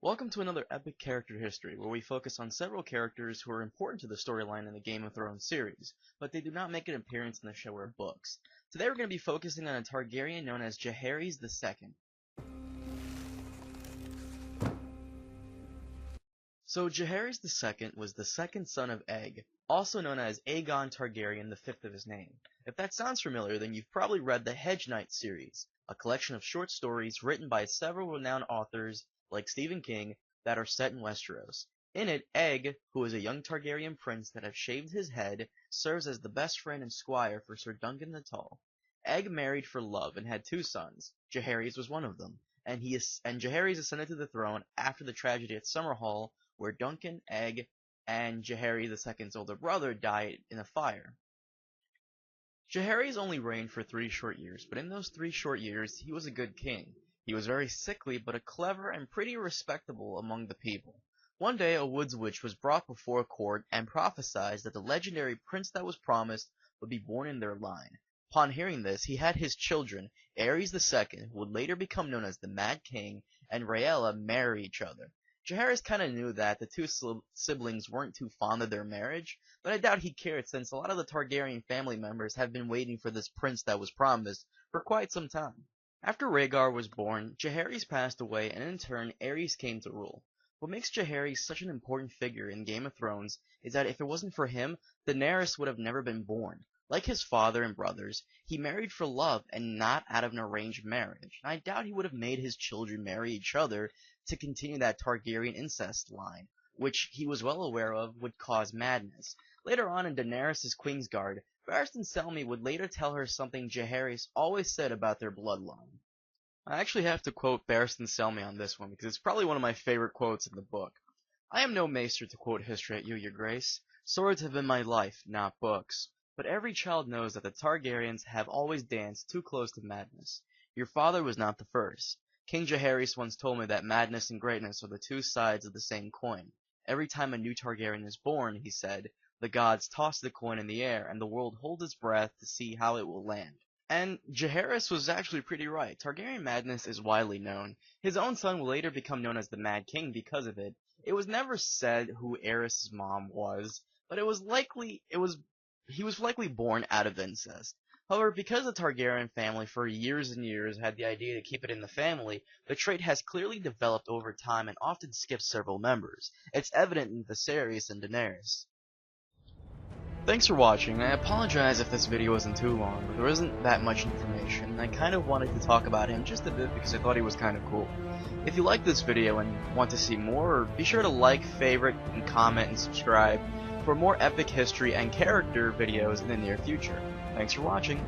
Welcome to another epic character history, where we focus on several characters who are important to the storyline in the Game of Thrones series, but they do not make an appearance in the show or books. Today we're going to be focusing on a Targaryen known as Jaehaerys II. So Jaehaerys II was the second son of Aeg, also known as Aegon Targaryen, the fifth of his name. If that sounds familiar, then you've probably read the Hedge Knight series, a collection of short stories written by several renowned authors like Stephen King, that are set in Westeros. In it, Aeg, who is a young Targaryen prince that has shaved his head, serves as the best friend and squire for Sir Duncan the Tall. Aeg married for love and had two sons. Jaehaerys was one of them, and Jaehaerys ascended to the throne after the tragedy at Summerhall, where Duncan, Aeg, and Jaehaerys II's older brother died in a fire. Jaehaerys only reigned for 3 short years, but in those 3 short years, he was a good king. He was very sickly, but a clever and pretty respectable among the people. One day a woods witch was brought before court and prophesied that the legendary prince that was promised would be born in their line. Upon hearing this, he had his children, Aerys II, who would later become known as the Mad King, and Rhaella marry each other. Jaehaerys kinda knew that the two siblings weren't too fond of their marriage, but I doubt he cared since a lot of the Targaryen family members have been waiting for this prince that was promised for quite some time. After Rhaegar was born, Jaehaerys passed away, and in turn, Aerys came to rule. What makes Jaehaerys such an important figure in Game of Thrones is that if it wasn't for him, Daenerys would have never been born. Like his father and brothers, he married for love and not out of an arranged marriage, and I doubt he would have made his children marry each other to continue that Targaryen incest line, which he was well aware of would cause madness. Later on in Daenerys' Queensguard, Barristan Selmy would later tell her something Jaehaerys always said about their bloodline. I actually have to quote Barristan Selmy on this one because it's probably one of my favorite quotes in the book. "I am no maester to quote history at you, your grace. Swords have been my life, not books. But every child knows that the Targaryens have always danced too close to madness. Your father was not the first. King Jaehaerys once told me that madness and greatness are the two sides of the same coin. Every time a new Targaryen is born, he said, the gods toss the coin in the air, and the world holds its breath to see how it will land." And Jaehaerys was actually pretty right. Targaryen madness is widely known. His own son will later become known as the Mad King because of it. It was never said who Aerys' mom was, but he was likely born out of incest. However, because the Targaryen family for years and years had the idea to keep it in the family, the trait has clearly developed over time and often skips several members. It's evident in Viserys and Daenerys. Thanks for watching. I apologize if this video wasn't too long, but there isn't that much information. I kind of wanted to talk about him just a bit because I thought he was kind of cool. If you like this video and want to see more, be sure to like, favorite, and comment and subscribe for more epic history and character videos in the near future. Thanks for watching.